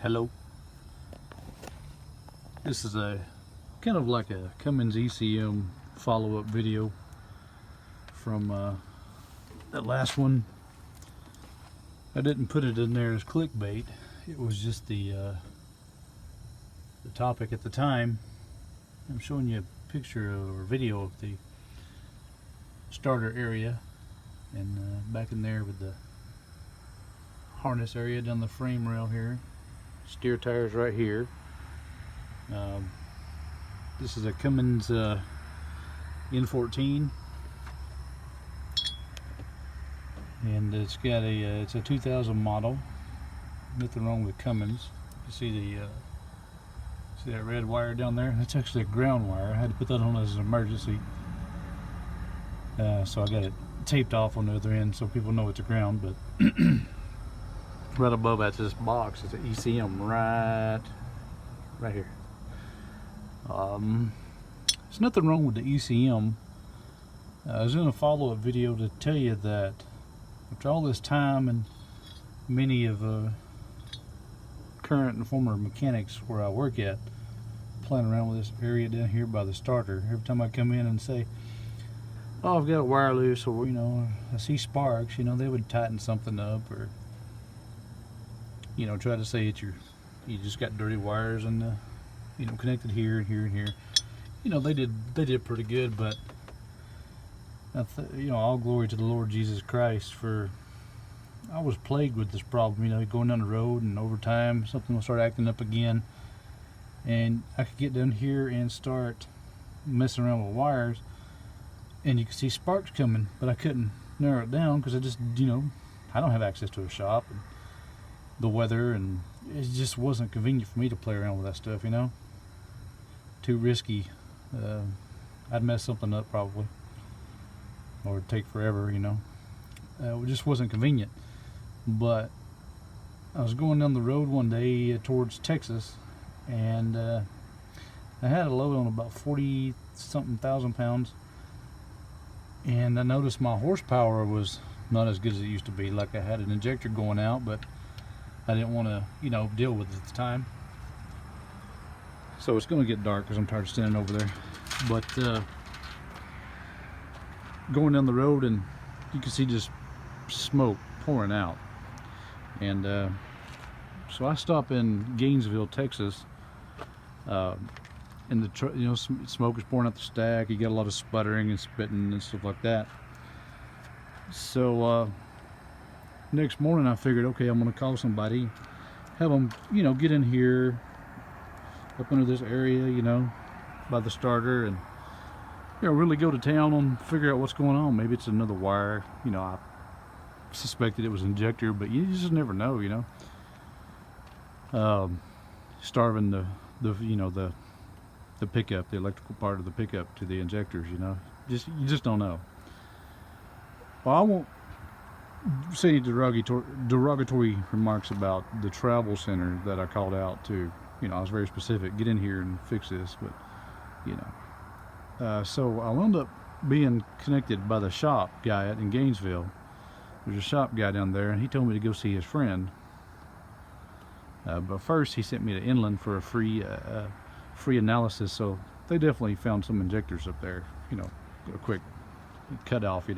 Hello. This is a kind of like a Cummins ECM follow-up video from that last one. I didn't put it in there as clickbait. It was just the topic at the time. I'm showing you a picture or video of the starter area, and back in there with the harness area down the frame rail here. Steer tires right here. This is a Cummins N14, and it's got it's a 2000 model. Nothing wrong with Cummins. You see see that red wire down there? That's actually a ground wire. I had to put that on as an emergency, so I got it taped off on the other end so people know it's a ground. But right above that's this box. It's an ECM right here. There's nothing wrong with the ECM. I was in a follow-up video to tell you that after all this time and many of current and former mechanics where I work at playing around with this area down here by the starter, every time I come in and say, oh, I've got a wire loose, or I see sparks, they would tighten something up, or try to say it's you just got dirty wires and connected here and here and here. They did pretty good, but all glory to the Lord Jesus Christ. For I was plagued with this problem, going down the road, and over time something will start acting up again, and I could get down here and start messing around with wires, and you could see sparks coming, but I couldn't narrow it down because I just I don't have access to a shop, and the weather, and it just wasn't convenient for me to play around with that stuff. Too risky. I'd mess something up probably, or it'd take forever. It just wasn't convenient. But I was going down the road one day towards Texas, and I had a load on about 40-something thousand pounds, and I noticed my horsepower was not as good as it used to be. Like, I had an injector going out, but I didn't want to deal with it at the time. So it's going to get dark because I'm tired of standing over there. But going down the road, and you can see just smoke pouring out. And so I stop in Gainesville, Texas, and the smoke is pouring out the stack. You get a lot of sputtering and spitting and stuff like that. So next morning I figured, okay, I'm going to call somebody, have them get in here up under this area, by the starter, and really go to town and figure out what's going on. Maybe it's another wire. I suspected it was injector, but you just never know. Starving the pickup, the electrical part of the pickup to the injectors. You just don't know. Well, I won't say any derogatory remarks about the travel center that I called out to. I was very specific, get in here and fix this, but so I wound up being connected by the shop guy in Gainesville. There's a shop guy down there, and he told me to go see his friend. But first he sent me to Inland for a free analysis. So they definitely found some injectors up there, a quick cut off.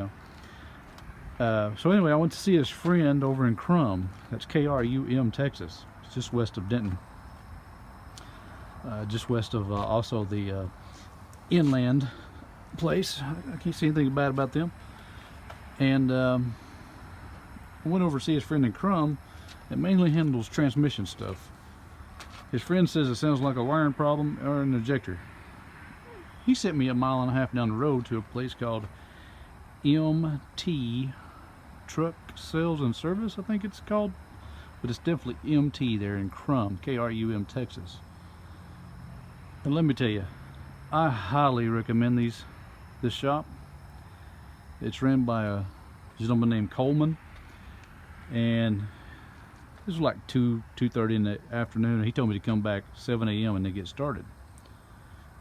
So anyway, I went to see his friend over in Crum. That's K-R-U-M, Texas. It's just west of Denton. Just west of also the Inland place. I can't see anything bad about them. And I went over to see his friend in Crum that mainly handles transmission stuff. His friend says it sounds like a wiring problem or an injector. He sent me 1.5 miles down the road to a place called MT Truck Sales and Service, I think it's called, but it's definitely MT there in Crum, K-R-U-M, Texas. And let me tell you, I highly recommend this shop. It's ran by a gentleman named Coleman, and this was like 2:30 in the afternoon, and he told me to come back 7 a.m. and they get started.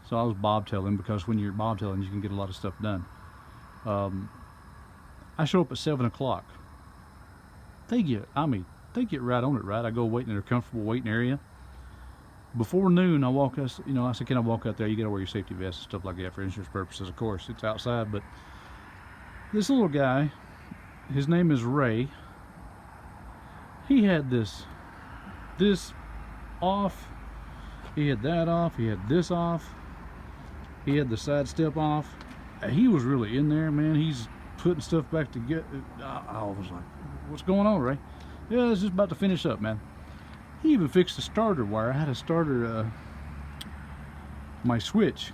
So I was bobtailing, because when you're bobtailing you can get a lot of stuff done. I show up at 7 o'clock. They get, they get right on it, right? I go wait in their comfortable waiting area. Before noon, I walk us, you know, I said, can I walk out there? You gotta wear your safety vest and stuff like that for insurance purposes, of course. It's outside, but this little guy, his name is Ray. He had this off, he had that off, he had this off, he had the side step off. He was really in there, man. He's putting stuff back together. I was like, what's going on, Ray? Yeah, it's just about to finish up, man. He even fixed the starter wire. I had a starter, my switch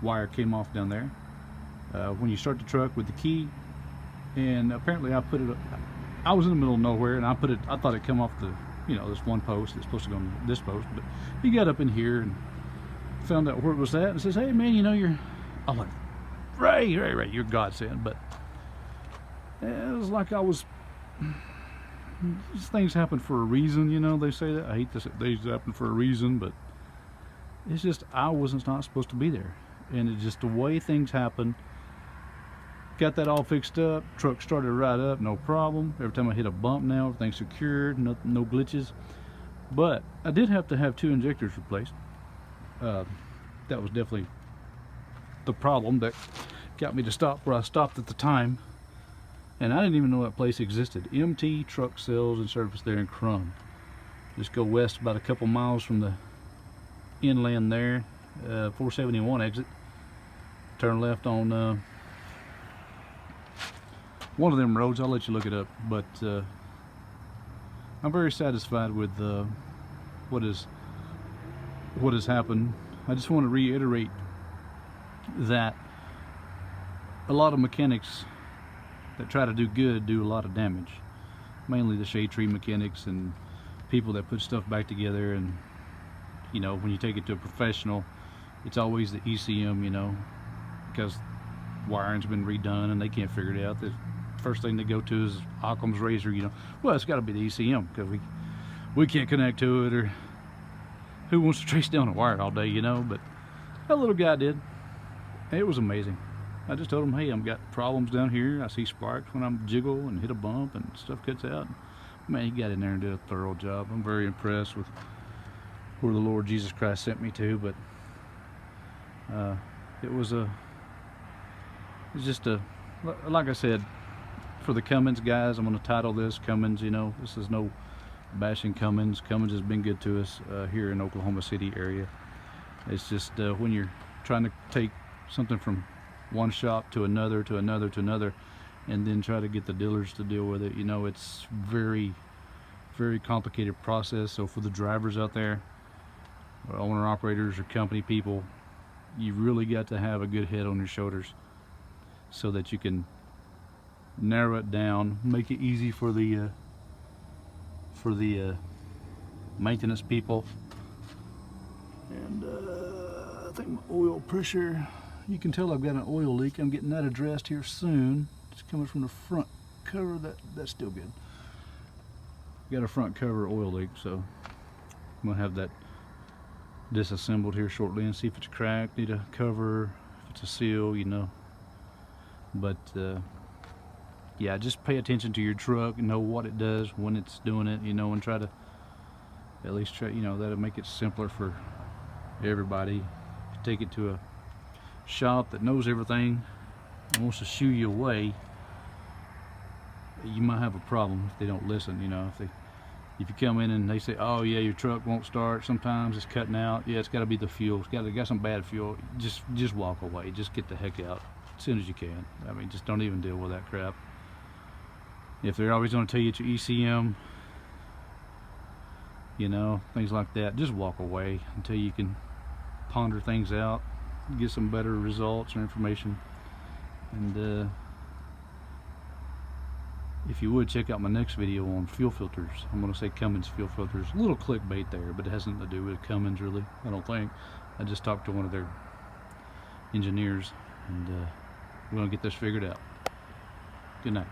wire came off down there when you start the truck with the key, and apparently I put it, I was in the middle of nowhere, and I thought it come off the, you know, this one post. It's supposed to go on this post, but he got up in here and found out where it was at and says, hey man, you know, I'm like, Ray, you're godsend. But it was like I was, these things happen for a reason, you know, they say that. I hate this, they happen for a reason, but it's just, I wasn't not supposed to be there. And it's just the way things happen. Got that all fixed up, truck started right up, no problem. Every time I hit a bump now, everything's secured, no glitches. But I did have to have 2 injectors replaced. That was definitely the problem that got me to stop where I stopped at the time. And I didn't even know that place existed. MT Truck Sales and Service there in Crum. Just go west about a couple miles from the inland there, 471 exit. Turn left on one of them roads. I'll let you look it up. But I'm very satisfied with what has happened. I just want to reiterate that a lot of mechanics that try to do good do a lot of damage. Mainly the shade tree mechanics and people that put stuff back together. And you know, when you take it to a professional, it's always the ECM, you know, because wiring's been redone and they can't figure it out. The first thing they go to is Occam's razor, you know. Well, it's got to be the ECM because we can't connect to it, or who wants to trace down a wire all day, you know. But that little guy did. It was amazing. I just told him, hey, I've got problems down here. I see sparks when I'm jiggle and hit a bump and stuff cuts out. Man, he got in there and did a thorough job. I'm very impressed with where the Lord Jesus Christ sent me to. But it's just a, like I said, for the Cummins guys, I'm going to title this Cummins. You know, this is no bashing Cummins. Cummins has been good to us here in Oklahoma City area. It's just when you're trying to take something from one shop to another, and then try to get the dealers to deal with it, you know, it's very, very complicated process. So for the drivers out there, or owner operators or company people, you really got to have a good head on your shoulders so that you can narrow it down, make it easy for the maintenance people. And I think my oil pressure, you can tell I've got an oil leak. I'm getting that addressed here soon. It's coming from the front cover. That's still good. Got a front cover oil leak, so I'm gonna have that disassembled here shortly and see if it's cracked, need a cover, if it's a seal, you know. But yeah, just pay attention to your truck and know what it does when it's doing it, you know, and try to at least try, you know, that'll make it simpler for everybody. If you take it to a shop that knows everything and wants to shoo you away, you might have a problem if they don't listen, you know. If you come in and they say, oh yeah, your truck won't start, sometimes it's cutting out, yeah, it's got to be the fuel, it's got some bad fuel, just walk away, just get the heck out as soon as you can. I mean, just don't even deal with that crap. If they're always going to tell you it's your ECM, you know, things like that, just walk away until you can ponder things out, get some better results or information. And if you would, check out my next video on fuel filters. I'm going to say Cummins fuel filters. A little clickbait there, but it has nothing to do with Cummins really, I don't think. I just talked to one of their engineers, and we're going to get this figured out. Good night.